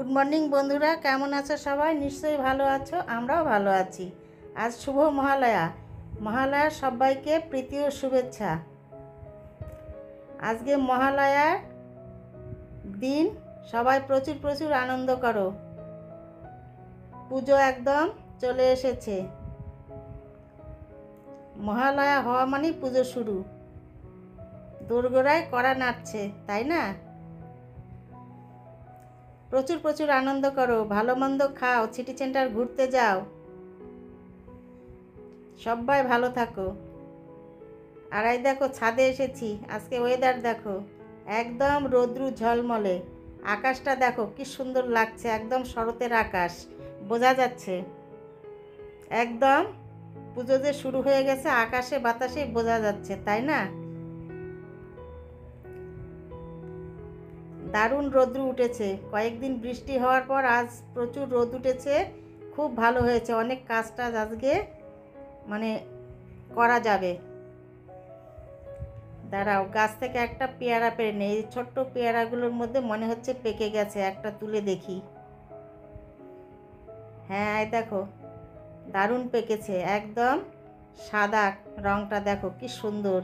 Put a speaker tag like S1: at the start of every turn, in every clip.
S1: Good morning বন্ধুরা, কেমন আছো সবাই? নিশ্চয়ই ভালো আছো, আমরাও ভালো আছি। আজ শুভ মহালয়া। মহালয়ার সবাইকে প্রীতি ও শুভেচ্ছা। আজকে মহালয়ার দিন, সবাই প্রচুর প্রচুর আনন্দ করো। পুজো একদম চলে এসেছে। মহালয়া হওয়া মানেই পুজো শুরু। দোরগোড়ায় কড়া নাড়ছে, তাই না? প্রচুর প্রচুর আনন্দ করো, ভালো মন্দ খাও, সিটি সেন্টার ঘুরতে যাও। সবাই ভালো থাকো। আর এই দেখো, ছাদে এসেছি। আজকে ওয়েদার দেখো, একদম রৌদ্রু ঝলমলে। আকাশটা দেখো কি সুন্দর লাগছে, একদম শরতের আকাশ বোঝা যাচ্ছে। একদম পুজো যে শুরু হয়ে গেছে, আকাশে বাতাসে বোঝা যাচ্ছে, তাই না? দারুণ রৌদ্র উঠেছে। কয়েকদিন বৃষ্টি হওয়ার পর আজ প্রচুর রোদ উঠেছে। খুব ভালো হয়েছে, অনেক কাজ টাজ আজকে করা যাবে। দাঁড়াও, গাছ থেকে একটা পেয়ারা পেরে নেই। এই ছোট্ট পেয়ারাগুলোর মধ্যে মনে হচ্ছে পেকে গেছে, একটা তুলে দেখি। হ্যাঁ, এই দেখো, দারুণ পেকেছে, একদম সাদা রংটা দেখো কি সুন্দর,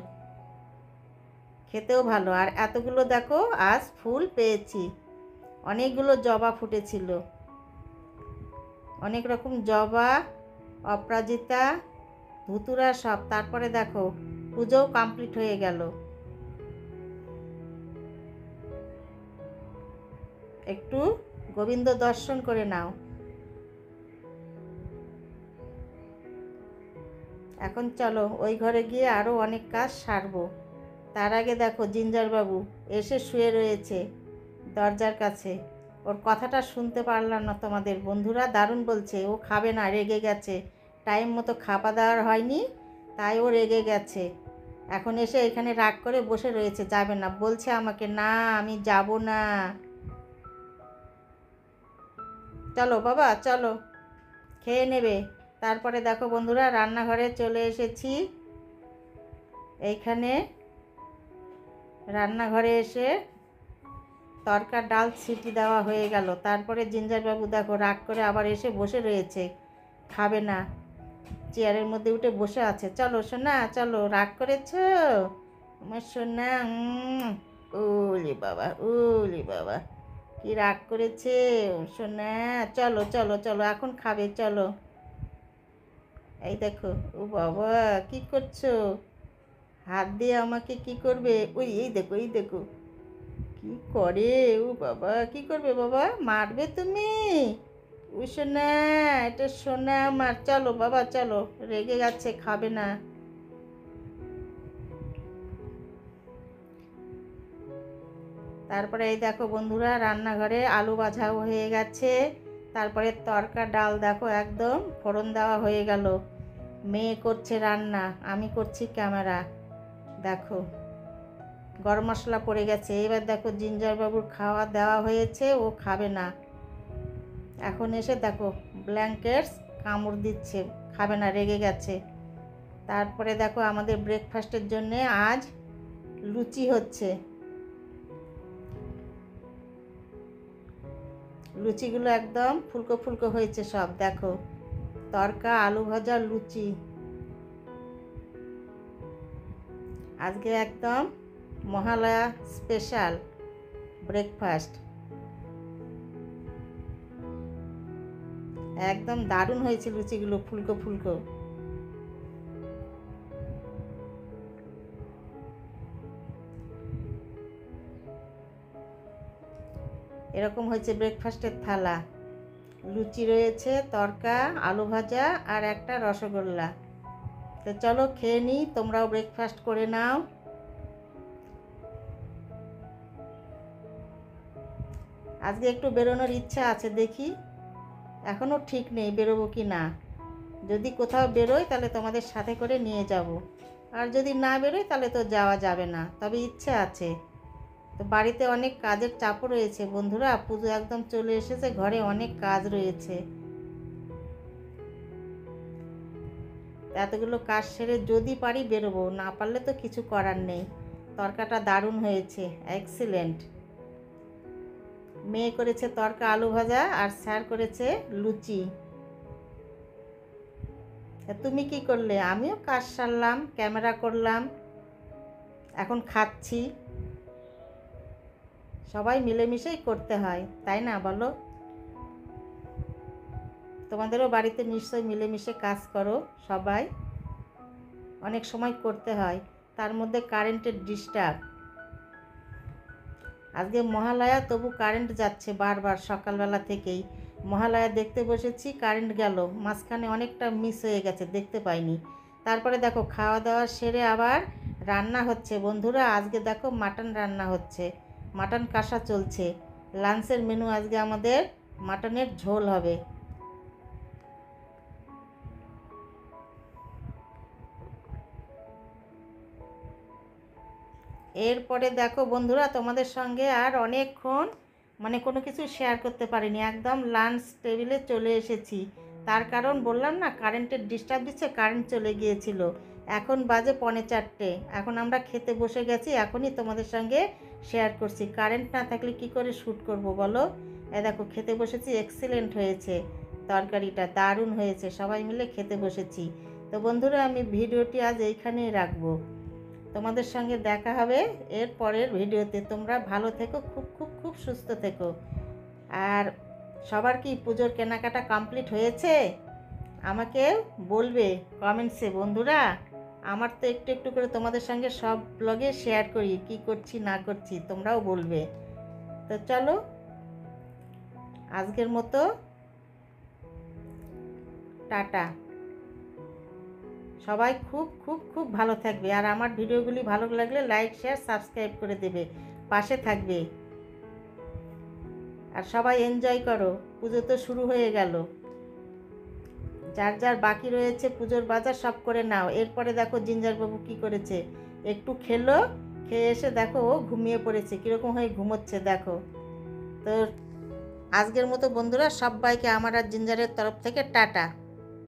S1: খেতেও ভালো। আর এতগুলো দেখো আজ ফুল পেয়েছি। অনেকগুলো জবা ফুটেছিল, অনেক রকম জবা, অপরাজিতা, ধুতুরা সব। তারপরে দেখো পুজোও কমপ্লিট হয়ে গেল। একটু গোবিন্দ দর্শন করে নাও। এখন চলো ওই ঘরে গিয়ে আরও অনেক কাজ সারবো। তার আগে দেখো জিঞ্জার বাবু এসে শুয়ে রয়েছে দরজার কাছে। ওর কথাটা শুনতে পারলাম না তোমাদের বন্ধুরা। দারুণ বলছে, ও খাবে না, রেগে গেছে। টাইম মতো খাওয়া দাওয়ার হয়নি, তাই ও রেগে গেছে। এখন এসে এখানে রাগ করে বসে রয়েছে, যাবে না বলছে আমাকে। না, আমি যাব না। চলো বাবা, চলো, খেয়ে নেবে। তারপরে দেখো বন্ধুরা, রান্নাঘরে চলে এসেছি। এইখানে রান্নাঘরে এসে তরকার ডাল সিটি দেওয়া হয়ে গেল। তারপরে জিঞ্জারবাবু দেখো রাগ করে আবার এসে বসে রয়েছে, খাবে না, চেয়ারের মধ্যে উঠে বসে আছে। চলো সোনা, চলো, রাগ করেছ আমার সোনা? ওলি বাবা, ওলি বাবা, কি রাগ করেছে সোনা। চলো চলো চলো, এখন খাবে, চলো। এই দেখো, ও বাবা কি করছো? হাত দিয়ে আমাকে কি করবে? ওই এই দেখো, এই দেখো কি করে। ও বাবা, কি করবে বাবা? মারবে তুমি? ও সোনা, এটা সোনা আমার। চলো বাবা, চলো, রেগে যাচ্ছে, খাবে না। তারপরে এই দেখো বন্ধুরা, রান্নাঘরে আলু ভাজাও হয়ে গেছে। তারপরে তরকা ডাল দেখো একদম ফোড়ন দেওয়া হয়ে গেল। মেয়ে করছে রান্না, আমি করছি ক্যামেরা। দেখো গরম মশলা পড়ে গেছে। এবার দেখো জিঞ্জার বাবুর খাওয়া দেওয়া হয়েছে, ও খাবে না। এখন এসে দেখো ব্ল্যাঙ্কেটস কামড় দিচ্ছে, খাবে না, রেগে গেছে। তারপরে দেখো আমাদের ব্রেকফাস্টের জন্যে আজ লুচি হচ্ছে। লুচিগুলো একদম ফুলকো ফুলকো হয়েছে সব। দেখো তরকা, আলু ভাজা, লুচি। আজকে একদম মহালয়া স্পেশাল ব্রেকফাস্ট। একদম দারুণ হয়েছে লুচিগুলো, ফুলকো ফুলকো। এরকম হয়েছে ব্রেকফাস্টের থালা। লুচি রয়েছে, তরকা, আলু ভাজা আর একটা রসগোল্লা। তো চলো খেয়ে নিই, তোমরাও ব্রেকফাস্ট করে নাও। আজকে একটু বেরোনোর ইচ্ছা আছে, দেখি, এখনও ঠিক নেই বেরোবো কি না। যদি কোথাও বেরোই তাহলে তোমাদের সাথে করে নিয়ে যাব, আর যদি না বেরোই তাহলে তো যাওয়া যাবে না। তবে ইচ্ছে আছে। তো বাড়িতে অনেক কাজের চাপও রয়েছে বন্ধুরা, পুজো একদম চলে এসেছে, ঘরে অনেক কাজ রয়েছে। এতগুলো কাজ সেরে যদি পারি বেরোবো, না পারলে তো কিছু করার নেই। তরকাটা দারুণ হয়েছে, এক্সিলেন্ট। মেয়ে করেছে তরকা আলু ভাজা আর স্যার করেছে লুচি। তুমি কি করলে? আমিও কাজ সারলাম, ক্যামেরা করলাম, এখন খাচ্ছি। সবাই মিলেমিশেই করতে হয়, তাই না বলো? তোমাদেরও বাড়িতে নিশ্চয়ই মিলেমিশে কাজ করো সবাই। অনেক সময় করতে হয়, তার মধ্যে কারেন্টের ডিস্টার্ব। আজকে মহালয়া, তবু কারেন্ট যাচ্ছে বারবার সকালবেলা থেকেই। মহালয়া দেখতে বসেছি, কারেন্ট গেল, মাঝখানে অনেকটা মিস হয়ে গেছে, দেখতে পাইনি। তারপরে দেখো খাওয়া দাওয়া সেরে আবার রান্না হচ্ছে বন্ধুরা। আজকে দেখো মাটন রান্না হচ্ছে, মাটন কষা চলছে। লাঞ্চের মেনু আজকে আমাদের মাটনের ঝোল হবে। এরপরে দেখো বন্ধুরা, তোমাদের সঙ্গে আর অনেকক্ষণ কোনো কিছু শেয়ার করতে পারিনি, একদম লাঞ্চ টেবিলে চলে এসেছি। তার কারণ বললাম না, কারেন্টের ডিস্টার্ব দিচ্ছে, কারেন্ট চলে গিয়েছিল। এখন বাজে 3:45, এখন আমরা খেতে বসে গেছি, এখনই তোমাদের সঙ্গে শেয়ার করছি। কারেন্ট না থাকলে কি করে শ্যুট করব বলো? দেখো খেতে বসেছি, এক্সিলেন্ট হয়েছে, তরকারিটা দারুণ হয়েছে, সবাই মিলে খেতে বসেছি। তো বন্ধুরা, আমি ভিডিওটি আজ এইখানেই রাখবো। তোমাদের সঙ্গে দেখা হবে এর পরের ভিডিওতে। তোমরা ভালো থেকো, খুব খুব খুব সুস্থ থেকো। আর সবার কি পুজোর কেনাকাটা কমপ্লিট হয়েছে? আমাকে বলবে কমেন্টসে বন্ধুরা। আমার তো একটু একটু করে তোমাদের সঙ্গে সব ব্লগে শেয়ার করি, কি করছি না করছি, তোমরাও বলবে। তো চলো, আজকের মতো টাটা। সবাই খুব খুব খুব ভালো থাকবে। আর আমার ভিডিওগুলি ভালো লাগলে লাইক, শেয়ার, সাবস্ক্রাইব করে দেবে, পাশে থাকবে। আর সবাই এনজয় করো, পুজো তো শুরু হয়ে গেল। যার যার বাকি রয়েছে পুজোর বাজার সব করে নাও। এরপরে দেখো জিঞ্জারবাবু কি করেছে, একটু খেলো, খেয়ে এসে দেখো ও ঘুমিয়ে পড়েছে, কীরকম হয়ে ঘুমোচ্ছে দেখো। তো আজকের মতো বন্ধুরা, সবাইকে আমার আর জিঞ্জারের তরফ থেকে টাটা।